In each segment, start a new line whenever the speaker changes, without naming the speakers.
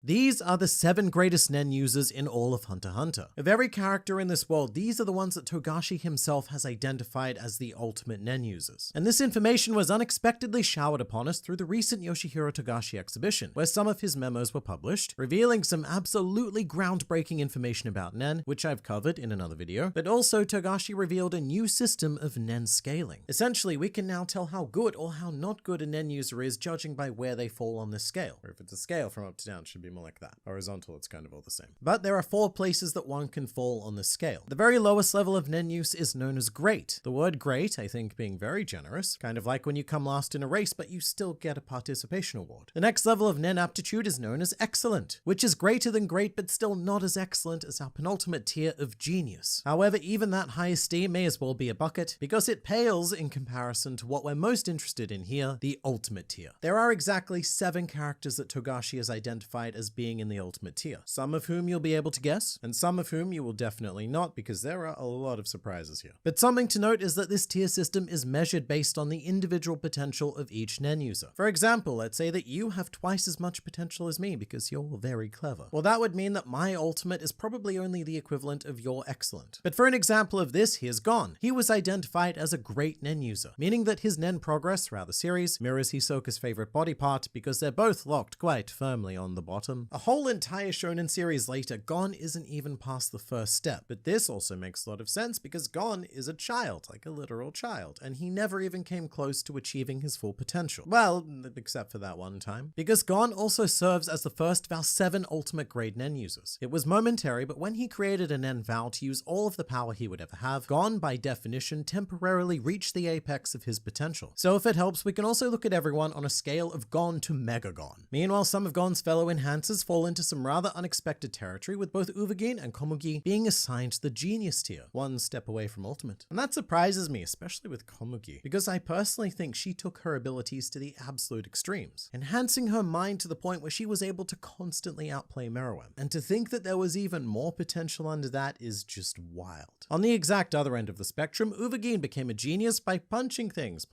These are the 7 greatest nen users in all of Hunter x Hunter. Of every character in this world, these are the ones that Togashi himself has identified as the ultimate nen users. And this information was unexpectedly showered upon us through the recent Yoshihiro Togashi exhibition, where some of his memos were published, revealing some absolutely groundbreaking information about nen, which I've covered in another video, but also Togashi revealed a new system of nen scaling. Essentially, we can now tell how good or how not good a nen user is judging by where they fall on this scale. Or if it's a scale from up to down, it should be more like that. Horizontal, it's kind of all the same. But there are 4 places that one can fall on this scale. The very lowest level of nen use is known as great. The word great, I think, being very generous, kind of like when you come last in a race, but you still get a participation award. The next level of nen aptitude is known as excellent, which is greater than great, but still not as excellent as our penultimate tier of genius. However, even that high esteem may as well be a bucket, because it pales in comparison to what we're most interested in here, the ultimate tier. There are exactly 7 characters that Togashi has identified as being in the ultimate tier, some of whom you'll be able to guess, and some of whom you will definitely not, because there are a lot of surprises here. But something to note is that this tier system is measured based on the individual potential of each nen user. For example, let's say that you have twice as much potential as me because you're very clever. Well, that would mean that my ultimate is probably only the equivalent of your excellent. But for an example of this, here's Gon. He was identified as a great nen user, meaning that his nen progress throughout the series mirrors Hisoka's favorite body part because they're both locked quite firmly on the bottom. A whole entire shonen series later, Gon isn't even past the first step, but this also makes a lot of sense because Gon is a child, like a literal child, and he never even came close to achieving his full potential. Well, except for that one time. Because Gon also serves as the first of our 7 ultimate grade nen users. It was momentary, but when he created a nen vow to use all of the power he would ever have, Gon, by definition, temporarily reached the apex of his potential. So if it helps, we can also look at everyone on a scale of Gon to Mega Gon. Meanwhile, some of Gon's fellow enhancers fall into some rather unexpected territory, with both Uvagin and Komugi being assigned the genius tier, one step away from ultimate. And that surprises me, especially with Komugi, because I personally think she took her abilities to the absolute extremes, enhancing her mind to the point where she was able to constantly outplay Meruem. And to think that there was even more potential under that is just wild. On the exact other end of the spectrum, Uvagin became a genius by punching things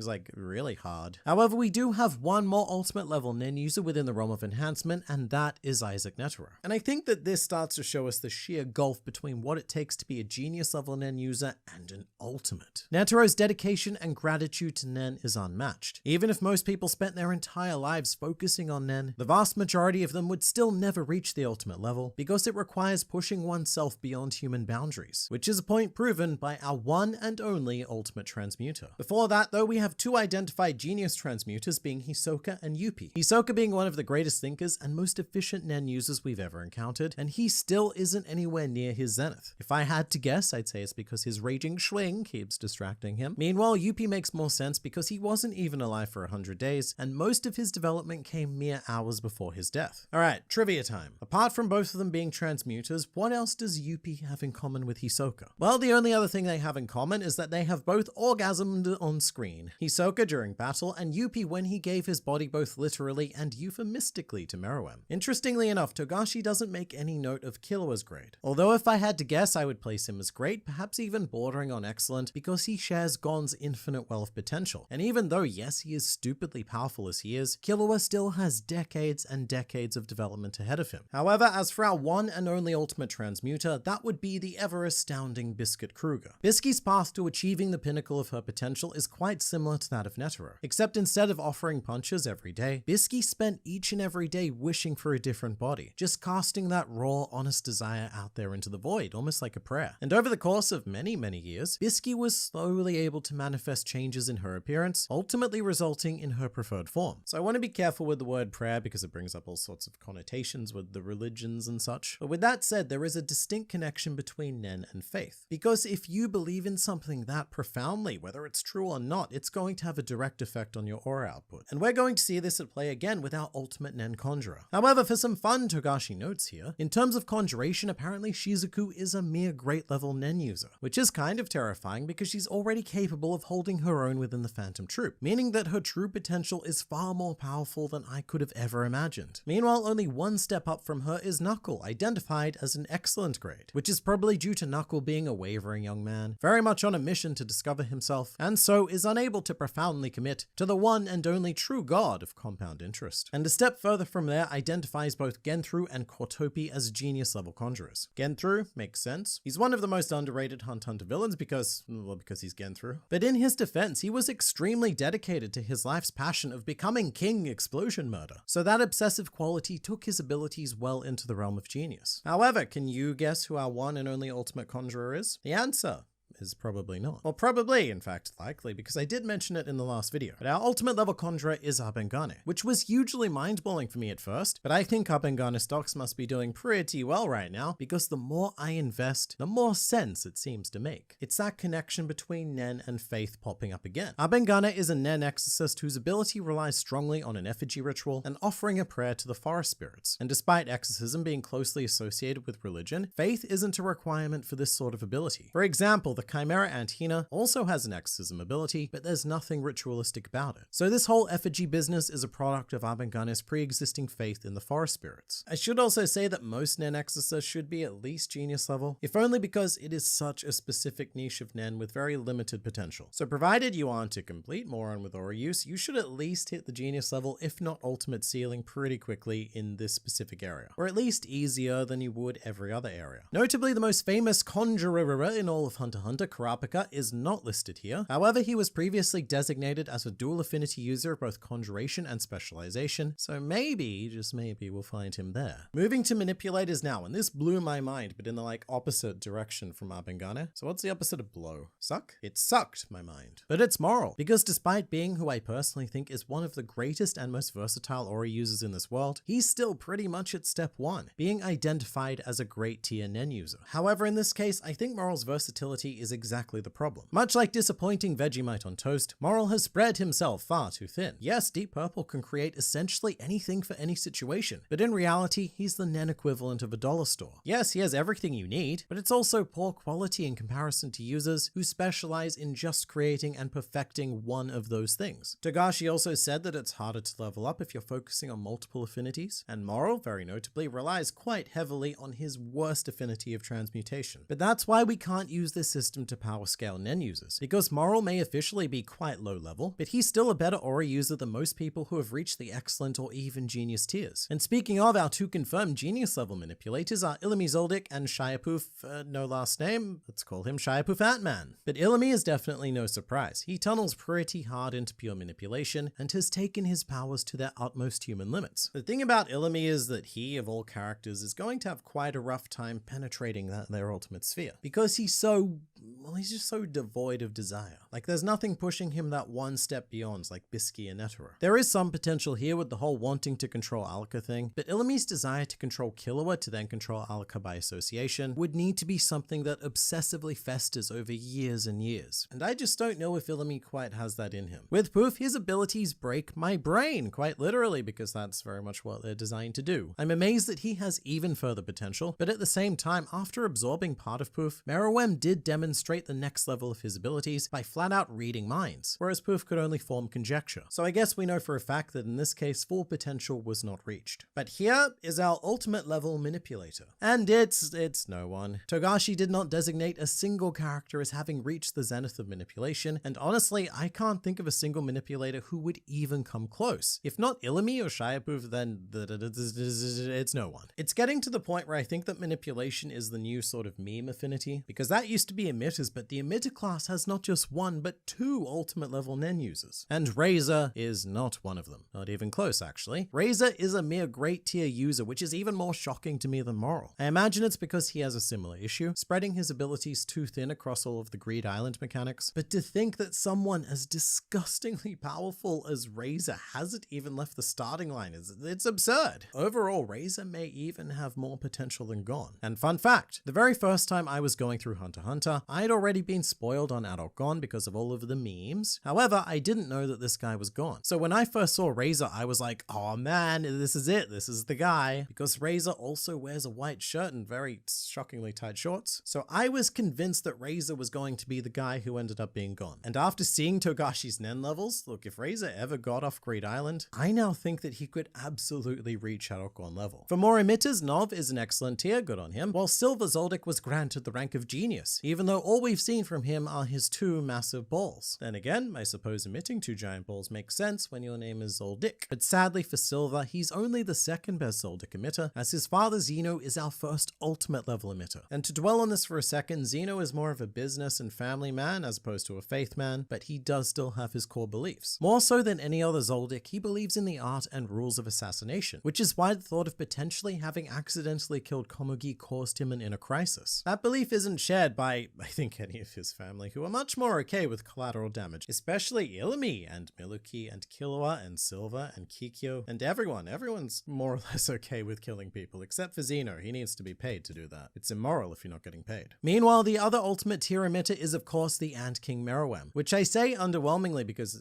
like really hard. However, we do have one more ultimate level nen user within the realm of enhancement, and that is Isaac Netero. And I think that this starts to show us the sheer gulf between what it takes to be a genius level nen user and an ultimate. Netero's dedication and gratitude to nen is unmatched. Even if most people spent their entire lives focusing on nen, the vast majority of them would still never reach the ultimate level because it requires pushing oneself beyond human boundaries, which is a point proven by our one and only ultimate transmuter. Before that, though, we have 2 identified genius transmuters, being Hisoka and Yuppie. Hisoka being one of the greatest thinkers and most efficient nen users we've ever encountered, and he still isn't anywhere near his zenith. If I had to guess, I'd say it's because his raging schwing keeps distracting him. Meanwhile, Yuppie makes more sense because he wasn't even alive for 100 days, and most of his development came mere hours before his death. Alright, trivia time. Apart from both of them being transmuters, what else does Yuppie have in common with Hisoka? Well, the only other thing they have in common is that they have both orgasmed on screen. Hisoka during battle, and Yuppie when he gave his body both literally and euphemistically to Meruem. Interestingly enough, Togashi doesn't make any note of Killua's grade. Although if I had to guess, I would place him as great, perhaps even bordering on excellent, because he shares Gon's infinite wealth potential. And even though, yes, he is stupidly powerful as he is, Killua still has decades and decades of development ahead of him. However, as for our one and only ultimate transmuter, that would be the ever astounding Biscuit Kruger. Bisky's path to achieving the pinnacle of her potential is quite similar to that of Netero, except instead of offering punches every day, Bisky spent each and every day wishing for a different body, just casting that raw, honest desire out there into the void, almost like a prayer. And over the course of many years, Bisky was slowly able to manifest changes in her appearance, ultimately resulting in her preferred form. So I want to be careful with the word prayer because it brings up all sorts of connotations with the religions and such. But with that said, there is a distinct connection between Nen and faith. Because if you believe in something that profoundly, whether it's true or not, it's going to have a direct effect on your aura output. And we're going to see this at play again with our ultimate Nen conjurer. However, for some fun Togashi notes here, in terms of conjuration, apparently Shizuku is a mere great level Nen user, which is kind of terrifying because she's already capable of holding her own within the Phantom Troop, meaning that her true potential is far more powerful than I could have ever imagined. Meanwhile, only one step up from her is Knuckle, identified as an excellent grade, which is probably due to Knuckle being a wavering young man, very much on a mission to discover himself, and so is unable to profoundly commit to the one and only true god of compound interest. And a step further from there, I identifies both Genthru and Kotopi as genius level conjurers. Genthru makes sense. He's one of the most underrated Hunt x Hunter villains because he's Genthru. But in his defense, he was extremely dedicated to his life's passion of becoming King Explosion Murder. So that obsessive quality took his abilities well into the realm of genius. However, can you guess who our one and only ultimate conjurer is? The answer is probably not. Well, probably, in fact, likely, because I did mention it in the last video. But our ultimate level conjurer is Abengane, which was hugely mind-blowing for me at first, but I think Abengane stocks must be doing pretty well right now, because the more I invest, the more sense it seems to make. It's that connection between Nen and Faith popping up again. Abengane is a Nen exorcist whose ability relies strongly on an effigy ritual and offering a prayer to the forest spirits. And despite exorcism being closely associated with religion, faith isn't a requirement for this sort of ability. For example, the Chimera Antina also has an exorcism ability, but there's nothing ritualistic about it. So this whole effigy business is a product of Abengane's pre-existing faith in the forest spirits. I should also say that most Nen exorcists should be at least genius level, if only because it is such a specific niche of Nen with very limited potential. So provided you aren't a complete moron with aura use, you should at least hit the genius level, if not ultimate ceiling, pretty quickly in this specific area, or at least easier than you would every other area. Notably, the most famous conjurer in all of Hunter x Hunter, Kurapika, is not listed here. However, he was previously designated as a dual affinity user of both conjuration and specialization, so maybe, just maybe, we'll find him there. Moving to manipulators now, and this blew my mind, but in the opposite direction from Abengane. So what's the opposite of blow? Suck? It sucked my mind. But it's moral, because despite being who I personally think is one of the greatest and most versatile aura users in this world, he's still pretty much at step 1, being identified as a great tier Nen user. However, in this case, I think Moral's versatility is exactly the problem. Much like disappointing Vegemite on toast, Moral has spread himself far too thin. Yes, Deep Purple can create essentially anything for any situation, but in reality, he's the Nen equivalent of a dollar store. Yes, he has everything you need, but it's also poor quality in comparison to users who specialize in just creating and perfecting one of those things. Togashi also said that it's harder to level up if you're focusing on multiple affinities, and Moral, very notably, relies quite heavily on his worst affinity of transmutation. But that's why we can't use this system to power scale Nen users, because Moral may officially be quite low level, but he's still a better aura user than most people who have reached the excellent or even genius tiers. And speaking of, our two confirmed genius level manipulators are Illumi Zoldyck and Shiapoof, no last name, let's call him Shiapoof Ant-Man. But Illumi is definitely no surprise. He tunnels pretty hard into pure manipulation and has taken his powers to their utmost human limits. The thing about Illumi is that he, of all characters, is going to have quite a rough time penetrating their ultimate sphere, because he's just so devoid of desire. There's nothing pushing him that one step beyond, like Bisky and netero. There is some potential here with the whole wanting to control Alaka thing, but Illumi's desire to control Killua to then control Alaka by association would need to be something that obsessively festers over years and years. And I just don't know if Illumi quite has that in him. With Poof, his abilities break my brain, quite literally, because that's very much what they're designed to do. I'm amazed that he has even further potential, but at the same time, after absorbing part of Poof, Meruem did demonstrate the next level of his abilities by flat out reading minds, whereas Poof could only form conjecture. So I guess we know for a fact that in this case, full potential was not reached. But here is our ultimate level manipulator. And it's no one. Togashi did not designate a single character as having reached the zenith of manipulation, and honestly, I can't think of a single manipulator who would even come close. If not Illumi or Shiapoof, then it's no one. It's getting to the point where I think that manipulation is the new sort of meme affinity, because that used to be emitters, but the emitter class has not just one, but two ultimate level Nen users. And Razor is not one of them. Not even close, actually. Razor is a mere great tier user, which is even more shocking to me than Moral. I imagine it's because he has a similar issue, spreading his abilities too thin across all of the Greed Island mechanics. But to think that someone as disgustingly powerful as Razor hasn't even left the starting line it's absurd. Overall, Razor may even have more potential than Gon. And fun fact, the very first time I was going through Hunter x Hunter, I had already been spoiled on Adult Gon because of all of the memes. However, I didn't know that this guy was Gon. So when I first saw Razor, I was like, oh man, this is it. This is the guy. Because Razor also wears a white shirt and very shockingly tight shorts. So I was convinced that Razor was going to be the guy who ended up being Gon. And after seeing Togashi's Nen levels, look, if Razor ever got off Greed Island, I now think that he could absolutely reach Adult Gon level. For more emitters, Nov is an excellent tier, good on him, while Silver Zoldyck was granted the rank of genius, even though all we've seen from him are his 2 massive balls. Then again, I suppose emitting 2 giant balls makes sense when your name is Zoldyck. But sadly for Silver, he's only the 2nd best Zoldyck emitter, as his father Zeno is our first ultimate level emitter. And to dwell on this for a second, Zeno is more of a business and family man as opposed to a faith man, but he does still have his core beliefs. More so than any other Zoldyck, he believes in the art and rules of assassination, which is why the thought of potentially having accidentally killed Komugi caused him an inner crisis. That belief isn't shared by, I think, any of his family, who are much more okay with collateral damage, especially Ilumi and Miluki and Killua and Silver and Kikyo and everyone. Everyone's more or less okay with killing people, except for Zeno. He needs to be paid to do that. It's immoral if you're not getting paid. Meanwhile, the other ultimate tier emitter is of course the Ant King Meruem, which I say underwhelmingly because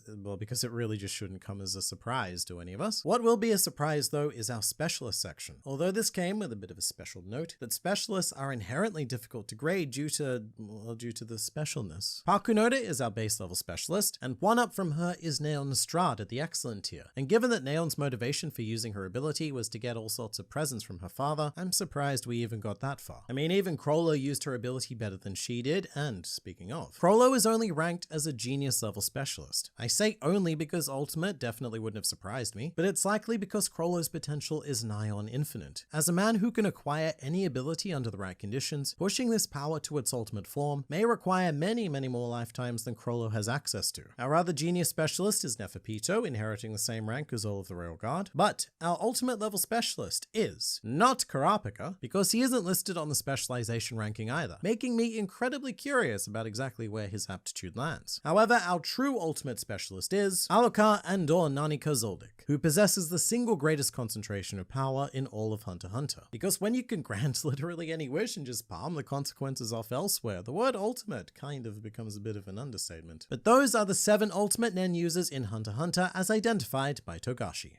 it really just shouldn't come as a surprise to any of us. What will be a surprise though is our specialist section. Although this came with a bit of a special note that specialists are inherently difficult to grade due to the specialness. Pakunoda is our base level specialist, and one up from her is Neon Strahd at the excellent tier. And given that Neon's motivation for using her ability was to get all sorts of presents from her father, I'm surprised we even got that far. I mean, even Chrollo used her ability better than she did, and speaking of, Chrollo is only ranked as a genius level specialist. I say only because Ultimate definitely wouldn't have surprised me, but it's likely because Chrollo's potential is nigh on infinite. As a man who can acquire any ability under the right conditions, pushing this power to its ultimate form may require many more lifetimes than Chrollo has access to. Our other genius specialist is Neferpito, inheriting the same rank as all of the Royal Guard, but our ultimate level specialist is not Kurapika, because he isn't listed on the specialization ranking either, making me incredibly curious about exactly where his aptitude lands. However, our true ultimate specialist is Alucard Andor Nanika Zoldyck, who possesses the single greatest concentration of power in all of Hunter x Hunter. Because when you can grant literally any wish and just palm the consequences off elsewhere, the word ultimate kind of becomes a bit of an understatement. But those are the 7 ultimate Nen users in Hunter x Hunter as identified by Togashi.